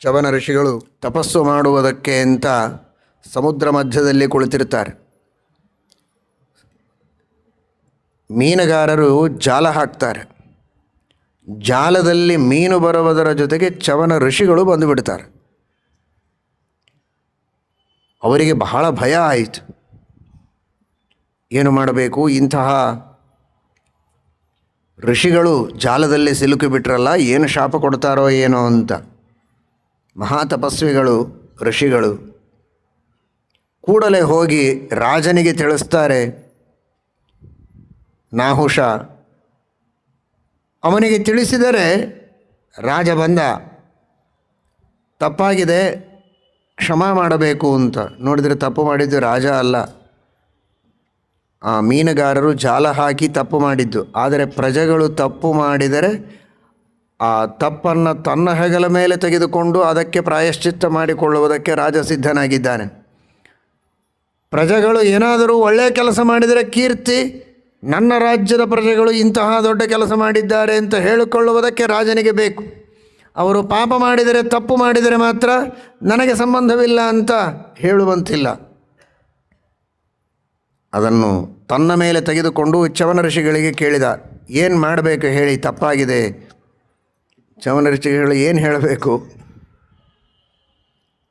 ಚವನ ಋಷಿಗಳು ತಪಸ್ಸು ಮಾಡುವುದಕ್ಕೆ ಅಂತ ಸಮುದ್ರ ಮಧ್ಯದಲ್ಲಿ ಕುಳಿತಿರ್ತಾರೆ. ಮೀನುಗಾರರು ಜಾಲ ಹಾಕ್ತಾರೆ. ಜಾಲದಲ್ಲಿ ಮೀನು ಬರುವುದರ ಜೊತೆಗೆ ಚವನ ಋಷಿಗಳು ಬಂದುಬಿಡ್ತಾರೆ. ಅವರಿಗೆ ಬಹಳ ಭಯ ಆಯಿತು. ಏನು ಮಾಡಬೇಕು, ಇಂತಹ ಋಷಿಗಳು ಜಾಲದಲ್ಲಿ ಸಿಲುಕಿಬಿಟ್ರಲ್ಲ, ಏನು ಶಾಪ ಕೊಡ್ತಾರೋ ಏನೋ ಅಂತ. ಮಹಾತಪಸ್ವಿಗಳು ಋಷಿಗಳು ಕೂಡಲೇ ಹೋಗಿ ರಾಜನಿಗೆ ತಿಳಿಸ್ತಾರೆ. ನಾಹುಷ ಅವನಿಗೆ ತಿಳಿಸಿದರೆ ರಾಜ ಬಂದ, ತಪ್ಪಾಗಿದೆ ಕ್ಷಮಾ ಮಾಡಬೇಕು ಅಂತ. ನೋಡಿದರೆ ತಪ್ಪು ಮಾಡಿದ್ದು ರಾಜ ಅಲ್ಲ, ಆ ಮೀನುಗಾರರು ಜಾಲ ಹಾಕಿ ತಪ್ಪು ಮಾಡಿದ್ದು. ಆದರೆ ಪ್ರಜೆಗಳು ತಪ್ಪು ಮಾಡಿದರೆ ಆ ತಪ್ಪನ್ನು ತನ್ನ ಹೆಗಲ ಮೇಲೆ ತೆಗೆದುಕೊಂಡು ಅದಕ್ಕೆ ಪ್ರಾಯಶ್ಚಿತ್ತ ಮಾಡಿಕೊಳ್ಳುವುದಕ್ಕೆ ರಾಜ ಸಿದ್ಧನಾಗಿದ್ದಾನೆ. ಪ್ರಜೆಗಳು ಏನಾದರೂ ಒಳ್ಳೆಯ ಕೆಲಸ ಮಾಡಿದರೆ ಕೀರ್ತಿ, ನನ್ನ ರಾಜ್ಯದ ಪ್ರಜೆಗಳು ಇಂತಹ ದೊಡ್ಡ ಕೆಲಸ ಮಾಡಿದ್ದಾರೆ ಅಂತ ಹೇಳಿಕೊಳ್ಳುವುದಕ್ಕೆ ರಾಜನಿಗೆ ಬೇಕು. ಅವರು ಪಾಪ ಮಾಡಿದರೆ, ತಪ್ಪು ಮಾಡಿದರೆ ಮಾತ್ರ ನನಗೆ ಸಂಬಂಧವಿಲ್ಲ ಅಂತ ಹೇಳುವಂತಿಲ್ಲ. ಅದನ್ನು ತನ್ನ ಮೇಲೆ ತೆಗೆದುಕೊಂಡು ಚವನ ಋಷಿಗಳಿಗೆ ಕೇಳಿದ, ಏನು ಮಾಡಬೇಕು ಹೇಳಿ, ತಪ್ಪಾಗಿದೆ. ಚವನ ಋಷಿಗಳು ಏನು ಹೇಳಬೇಕು?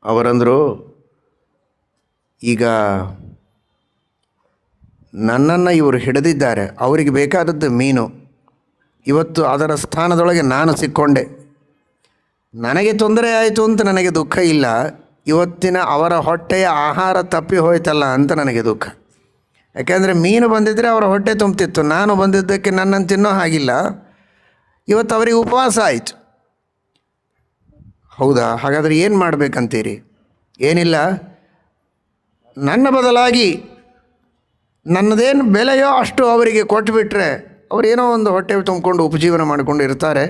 ಅವರಂದರು, ಈಗ ನನ್ನನ್ನು ಇವರು ಹಿಡಿದಿದ್ದಾರೆ, ಅವರಿಗೆ ಬೇಕಾದದ್ದು ಮೀನು. ಇವತ್ತು ಅದರ ಸ್ಥಾನದೊಳಗೆ ನಾನು ಸಿಕ್ಕೊಂಡೆ. ನನಗೆ ತೊಂದರೆ ಆಯಿತು ಅಂತ ನನಗೆ ದುಃಖ ಇಲ್ಲ, ಇವತ್ತಿನ ಅವರ ಹೊಟ್ಟೆಯ ಆಹಾರ ತಪ್ಪಿ ಹೋಯ್ತಲ್ಲ ಅಂತ ನನಗೆ ದುಃಖ. ಯಾಕೆಂದರೆ ಮೀನು ಬಂದಿದ್ದರೆ ಅವರ ಹೊಟ್ಟೆ ತುಂಬ್ತಿತ್ತು, ನಾನು ಬಂದಿದ್ದಕ್ಕೆ ನನ್ನನ್ನು ತಿನ್ನೋ ಹಾಗಿಲ್ಲ. ಇವತ್ತು ಅವರಿಗೆ ಉಪವಾಸ ಆಯಿತು. ಹೌದಾ, ಹಾಗಾದರೆ ಏನು ಮಾಡಬೇಕಂತೀರಿ? ಏನಿಲ್ಲ, ನನ್ನ ಬದಲಾಗಿ ನನ್ನದೇನು ಬೆಲೆಯೋ ಅಷ್ಟು ಅವರಿಗೆ ಕೊಟ್ಟುಬಿಟ್ರೆ ಅವರೇನೋ ಒಂದು ಹೊಟ್ಟೆ ತುಂಬಿಕೊಂಡು ಉಪಜೀವನ ಮಾಡಿಕೊಂಡು ಇರ್ತಾರೆ.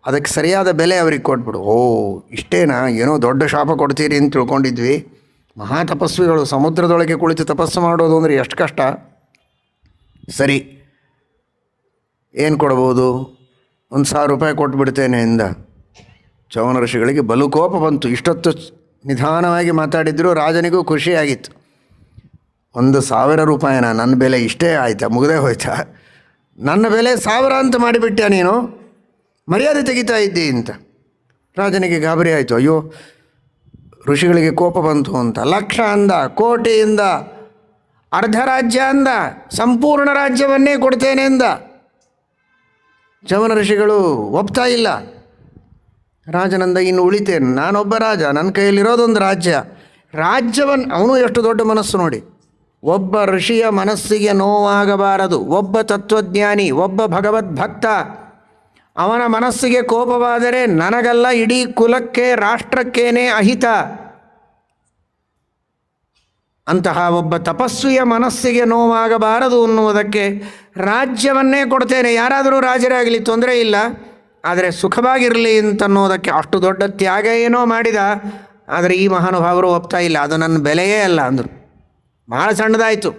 ಅದಕ್ಕೆ ಸರಿಯಾದ ಬೆಲೆ ಅವ್ರಿಗೆ ಕೊಟ್ಬಿಡು. ಓ ಇಷ್ಟೇನಾ, ಏನೋ ದೊಡ್ಡ ಶಾಪ ಕೊಡ್ತೀರಿ ಅಂತ ತಿಳ್ಕೊಂಡಿದ್ವಿ. ಮಹಾತಪಸ್ವಿಗಳು ಸಮುದ್ರದೊಳಗೆ ಕುಳಿತು ತಪಸ್ಸು ಮಾಡೋದು ಅಂದರೆ ಎಷ್ಟು ಕಷ್ಟ. ಸರಿ, ಏನು ಕೊಡ್ಬೋದು? 1,000 ರೂಪಾಯಿ ಕೊಟ್ಬಿಡ್ತೇನೆ ಎಂದ. ಚವನ ಋಷಿಗಳಿಗೆ ಬಲು ಕೋಪ ಬಂತು. ಇಷ್ಟೊತ್ತು ನಿಧಾನವಾಗಿ ಮಾತಾಡಿದ್ರು, ರಾಜನಿಗೂ ಖುಷಿಯಾಗಿತ್ತು. 1,000 ರೂಪಾಯಿನ, ನನ್ನ ಬೆಲೆ ಇಷ್ಟೇ ಆಯಿತಾ, ಮುಗದೇ ಹೋಯ್ತಾ? ನನ್ನ ಬೆಲೆ 1000 ಅಂತ ಮಾಡಿಬಿಟ್ಟ್ಯಾ ನೀನು, ಮರ್ಯಾದೆ ತೆಗಿತಾ ಇದ್ದಿ ಅಂತ. ರಾಜನಿಗೆ ಗಾಬರಿ ಆಯಿತು. ಅಯ್ಯೋ, ಋಷಿಗಳಿಗೆ ಕೋಪ ಬಂತು ಅಂತ. 1,00,000 ಅಂದ, ಕೋಟಿಯಿಂದ, ಅರ್ಧ ರಾಜ್ಯ ಅಂದ, ಸಂಪೂರ್ಣ ರಾಜ್ಯವನ್ನೇ ಕೊಡ್ತೇನೆ ಅಂದ. ಚವನ ಋಷಿಗಳು ಒಪ್ತಾ ಇಲ್ಲ. ರಾಜನಂದ, ಇನ್ನು ಉಳಿತೇನೆ, ನಾನೊಬ್ಬ ರಾಜ, ನನ್ನ ಕೈಯಲ್ಲಿರೋದೊಂದು ರಾಜ್ಯವನ್ನು ಅವನು ಎಷ್ಟು ದೊಡ್ಡ ಮನಸ್ಸು ನೋಡಿ. ಒಬ್ಬ ಋಷಿಯ ಮನಸ್ಸಿಗೆ ನೋವಾಗಬಾರದು. ಒಬ್ಬ ತತ್ವಜ್ಞಾನಿ, ಒಬ್ಬ ಭಗವದ್ಭಕ್ತ, ಅವನ ಮನಸ್ಸಿಗೆ ಕೋಪವಾದರೆ ನನಗಲ್ಲ ಇಡೀ ಕುಲಕ್ಕೆ, ರಾಷ್ಟ್ರಕ್ಕೇನೆ ಅಹಿತ. ಅಂತಹ ಒಬ್ಬ ತಪಸ್ವಿಯ ಮನಸ್ಸಿಗೆ ನೋವಾಗಬಾರದು ಅನ್ನುವುದಕ್ಕೆ ರಾಜ್ಯವನ್ನೇ ಕೊಡ್ತೇನೆ. ಯಾರಾದರೂ ರಾಜರಾಗಲಿ ತೊಂದರೆ ಇಲ್ಲ, ಆದರೆ ಸುಖವಾಗಿರಲಿ ಅಂತನ್ನೋದಕ್ಕೆ ಅಷ್ಟು ದೊಡ್ಡ ತ್ಯಾಗ ಏನೋ ಮಾಡಿದ. ಆದರೆ ಈ ಮಹಾನುಭಾವರು ಒಪ್ತಾ ಇಲ್ಲ, ಅದು ನನ್ನ ಬೆಲೆಯೇ ಅಲ್ಲ ಅಂದರು. ಭಾಳ ಸಣ್ಣದಾಯಿತು.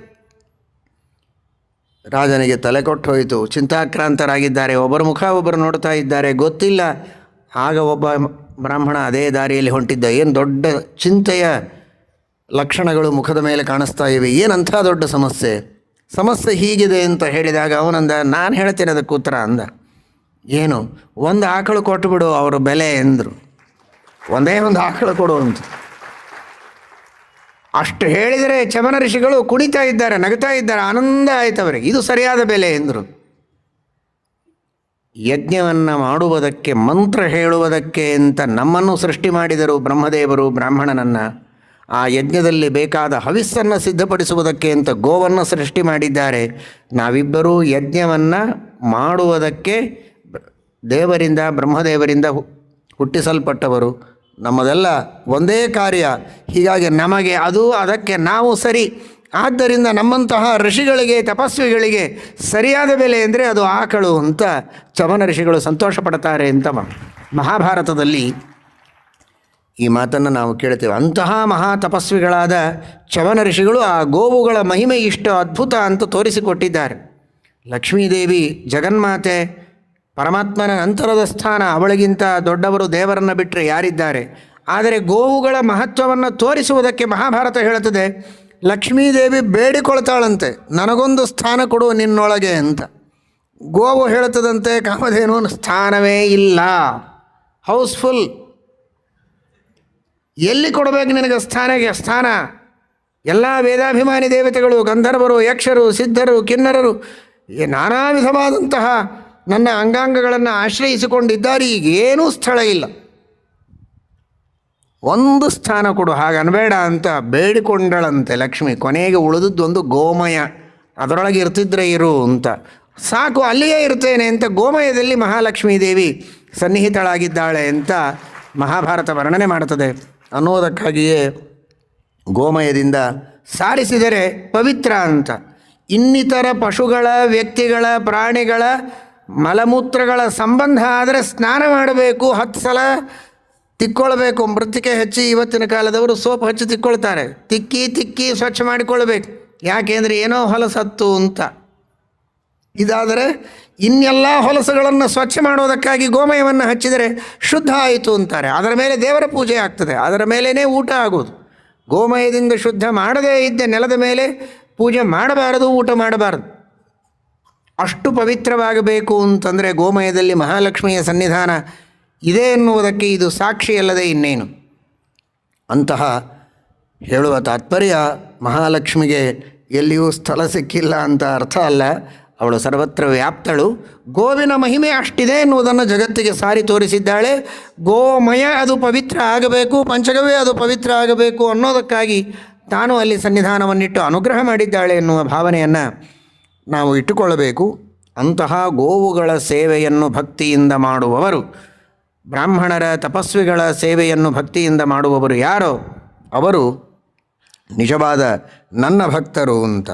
ರಾಜನಿಗೆ ತಲೆ ಕೊಟ್ಟು ಹೋಯಿತು. ಚಿಂತಾಕ್ರಾಂತರಾಗಿದ್ದಾರೆ, ಒಬ್ಬರ ಮುಖ ಒಬ್ಬರು ನೋಡ್ತಾ ಇದ್ದಾರೆ, ಗೊತ್ತಿಲ್ಲ. ಆಗ ಒಬ್ಬ ಬ್ರಾಹ್ಮಣ ಅದೇ ದಾರಿಯಲ್ಲಿ ಹೊಂಟಿದ್ದ. ಏನು ದೊಡ್ಡ ಚಿಂತೆಯ ಲಕ್ಷಣಗಳು ಮುಖದ ಮೇಲೆ ಕಾಣಿಸ್ತಾ ಇವೆ, ಏನಂಥ ದೊಡ್ಡ ಸಮಸ್ಯೆ ಹೀಗಿದೆ ಅಂತ ಹೇಳಿದಾಗ ಅವನಂದ, ನಾನು ಹೇಳ್ತೇನೆ ಅದಕ್ಕೆ ಉತ್ತರ ಅಂದ. ಏನು? 1 ಆಕಳು ಕೊಟ್ಟುಬಿಡು, ಅವರ ಬೆಲೆ ಎಂದರು. ಒಂದೇ ಒಂದು ಆಕಳು ಕೊಡು ಅಂತ. ಅಷ್ಟು ಹೇಳಿದರೆ ಚವನ ಋಷಿಗಳು ಕುಣಿತಾ ಇದ್ದಾರೆ, ನಗ್ತಾ ಇದ್ದಾರೆ, ಆನಂದ ಆಯ್ತು ಅವರಿಗೆ. ಇದು ಸರಿಯಾದ ಬೆಲೆ ಎಂದರು. ಯಜ್ಞವನ್ನು ಮಾಡುವುದಕ್ಕೆ, ಮಂತ್ರ ಹೇಳುವುದಕ್ಕೆ ಅಂತ ನಮ್ಮನ್ನು ಸೃಷ್ಟಿ ಮಾಡಿದರು ಬ್ರಹ್ಮದೇವರು ಬ್ರಾಹ್ಮಣನನ್ನು. ಆ ಯಜ್ಞದಲ್ಲಿ ಬೇಕಾದ ಹವಿಸ್ಸನ್ನು ಸಿದ್ಧಪಡಿಸುವುದಕ್ಕೆ ಅಂತ ಗೋವನ್ನು ಸೃಷ್ಟಿ ಮಾಡಿದ್ದಾರೆ. ನಾವಿಬ್ಬರೂ ಯಜ್ಞವನ್ನು ಮಾಡುವುದಕ್ಕೆ ದೇವರಿಂದ, ಬ್ರಹ್ಮದೇವರಿಂದ ಹುಟ್ಟಿಸಲ್ಪಟ್ಟವರು. ನಮ್ಮದೆಲ್ಲ ಒಂದೇ ಕಾರ್ಯ. ಹೀಗಾಗಿ ನಮಗೆ ಅದು, ಅದಕ್ಕೆ ನಾವು ಸರಿ. ಆದ್ದರಿಂದ ನಮ್ಮಂತಹ ಋಷಿಗಳಿಗೆ, ತಪಸ್ವಿಗಳಿಗೆ ಸರಿಯಾದ ಬೆಲೆ ಅಂದರೆ ಅದು ಆಕಳು ಅಂತ ಚವನ ಋಷಿಗಳು ಸಂತೋಷ ಪಡ್ತಾರೆ ಅಂತ ಮಹಾಭಾರತದಲ್ಲಿ ಈ ಮಾತನ್ನು ನಾವು ಕೇಳ್ತೇವೆ. ಅಂತಹ ಮಹಾ ತಪಸ್ವಿಗಳಾದ ಚವನ ಋಷಿಗಳು ಆ ಗೋವುಗಳ ಮಹಿಮೆ ಇಷ್ಟು ಅದ್ಭುತ ಅಂತ ತೋರಿಸಿಕೊಟ್ಟಿದ್ದಾರೆ. ಲಕ್ಷ್ಮೀದೇವಿ ಜಗನ್ಮಾತೆ, ಪರಮಾತ್ಮನ ನಂತರದ ಸ್ಥಾನ, ಅವಳಿಗಿಂತ ದೊಡ್ಡವರು ದೇವರನ್ನು ಬಿಟ್ಟರೆ ಯಾರಿದ್ದಾರೆ? ಆದರೆ ಗೋವುಗಳ ಮಹತ್ವವನ್ನು ತೋರಿಸುವುದಕ್ಕೆ ಮಹಾಭಾರತ ಹೇಳುತ್ತದೆ, ಲಕ್ಷ್ಮೀದೇವಿ ಬೇಡಿಕೊಳ್ತಾಳಂತೆ, ನನಗೊಂದು ಸ್ಥಾನ ಕೊಡು ನಿನ್ನೊಳಗೆ ಅಂತ. ಗೋವು ಹೇಳುತ್ತದಂತೆ, ಕಾಮಧೇನು ಸ್ಥಾನವೇ ಇಲ್ಲ, ಹೌಸ್ಫುಲ್, ಎಲ್ಲಿ ಕೊಡಬೇಕು ನಿನಗೆ ಸ್ಥಾನ? ಎಲ್ಲ ವೇದಾಭಿಮಾನಿ ದೇವತೆಗಳು, ಗಂಧರ್ವರು, ಯಕ್ಷರು, ಸಿದ್ಧರು, ಕಿನ್ನರರು, ನಾನಾ ವಿಧವಾದಂತಹ ನನ್ನ ಅಂಗಾಂಗಗಳನ್ನು ಆಶ್ರಯಿಸಿಕೊಂಡಿದ್ದಾರೆ, ಈಗೇನೂ ಸ್ಥಳ ಇಲ್ಲ, ಒಂದು ಸ್ಥಾನ ಕೊಡು, ಹಾಗನ್ಬೇಡ ಅಂತ ಬೇಡಿಕೊಂಡಳಂತೆ ಲಕ್ಷ್ಮಿ. ಕೊನೆಗೆ ಉಳಿದದ್ದೊಂದು ಗೋಮಯ, ಅದರೊಳಗೆ ಇರ್ತಿದ್ರೆ ಇರು ಅಂತ. ಸಾಕು, ಅಲ್ಲಿಯೇ ಇರ್ತೇನೆ ಅಂತ ಗೋಮಯದಲ್ಲಿ ಮಹಾಲಕ್ಷ್ಮೀ ದೇವಿ ಸನ್ನಿಹಿತಳಾಗಿದ್ದಾಳೆ ಅಂತ ಮಹಾಭಾರತ ವರ್ಣನೆ ಮಾಡುತ್ತದೆ. ಅನ್ನೋದಕ್ಕಾಗಿಯೇ ಗೋಮಯದಿಂದ ಸಾರಿಸಿದರೆ ಪವಿತ್ರ ಅಂತ. ಇನ್ನಿತರ ಪಶುಗಳ, ವ್ಯಕ್ತಿಗಳ, ಪ್ರಾಣಿಗಳ ಮಲಮೂತ್ರಗಳ ಸಂಬಂಧ ಆದರೆ ಸ್ನಾನ ಮಾಡಬೇಕು, 10 ಸಲ ತಿಕ್ಕೊಳ್ಬೇಕು. ಮೃತ್ತಿಕೆ ಹಚ್ಚಿ ಇವತ್ತಿನ ಕಾಲದವರು ಸೋಪ್ ಹಚ್ಚಿ ತಿಕ್ಕೊಳ್ತಾರೆ. ತಿಕ್ಕಿ ಸ್ವಚ್ಛ ಮಾಡಿಕೊಳ್ಬೇಕು. ಯಾಕೆಂದರೆ ಏನೋ ಹೊಲಸತ್ತು ಅಂತ. ಇದಾದರೆ ಇನ್ನೆಲ್ಲ ಹೊಲಸುಗಳನ್ನು ಸ್ವಚ್ಛ ಮಾಡೋದಕ್ಕಾಗಿ ಗೋಮಯವನ್ನು ಹಚ್ಚಿದರೆ ಶುದ್ಧ ಆಯಿತು ಅಂತಾರೆ. ಅದರ ಮೇಲೆ ದೇವರ ಪೂಜೆ ಆಗ್ತದೆ, ಅದರ ಮೇಲೇ ಊಟ ಆಗೋದು. ಗೋಮಯದಿಂದ ಶುದ್ಧ ಮಾಡದೇ ಇದ್ದ ನೆಲದ ಮೇಲೆ ಪೂಜೆ ಮಾಡಬಾರದು, ಊಟ ಮಾಡಬಾರದು. ಅಷ್ಟು ಪವಿತ್ರವಾಗಬೇಕು ಅಂತಂದರೆ ಗೋಮಯದಲ್ಲಿ ಮಹಾಲಕ್ಷ್ಮಿಯ ಸನ್ನಿಧಾನ ಇದೆ ಎನ್ನುವುದಕ್ಕೆ ಇದು ಸಾಕ್ಷಿಯಲ್ಲದೆ ಇನ್ನೇನು. ಅಂತಹ ಹೇಳುವ ತಾತ್ಪರ್ಯ, ಮಹಾಲಕ್ಷ್ಮಿಗೆ ಎಲ್ಲಿಯೂ ಸ್ಥಳ ಸಿಕ್ಕಿಲ್ಲ ಅಂತ ಅರ್ಥ ಅಲ್ಲ, ಅವಳು ಸರ್ವತ್ರ ವ್ಯಾಪ್ತಳು. ಗೋವಿನ ಮಹಿಮೆ ಅಷ್ಟಿದೆ ಎನ್ನುವುದನ್ನು ಜಗತ್ತಿಗೆ ಸಾರಿ ತೋರಿಸಿದ್ದಾಳೆ. ಗೋಮಯ ಅದು ಪವಿತ್ರ ಆಗಬೇಕು, ಪಂಚಗವ್ಯ ಅದು ಪವಿತ್ರ ಆಗಬೇಕು ಅನ್ನೋದಕ್ಕಾಗಿ ತಾನು ಅಲ್ಲಿ ಸನ್ನಿಧಾನವನ್ನಿಟ್ಟು ಅನುಗ್ರಹ ಮಾಡಿದ್ದಾಳೆ ಎನ್ನುವ ಭಾವನೆಯನ್ನು ನಾವು ಇಟ್ಟುಕೊಳ್ಳಬೇಕು. ಅಂತಹ ಗೋವುಗಳ ಸೇವೆಯನ್ನು ಭಕ್ತಿಯಿಂದ ಮಾಡುವವರು, ಬ್ರಾಹ್ಮಣರ ತಪಸ್ವಿಗಳ ಸೇವೆಯನ್ನು ಭಕ್ತಿಯಿಂದ ಮಾಡುವವರು ಯಾರೋ ಅವರು ನಿಜವಾದ ನನ್ನ ಭಕ್ತರು ಅಂತ.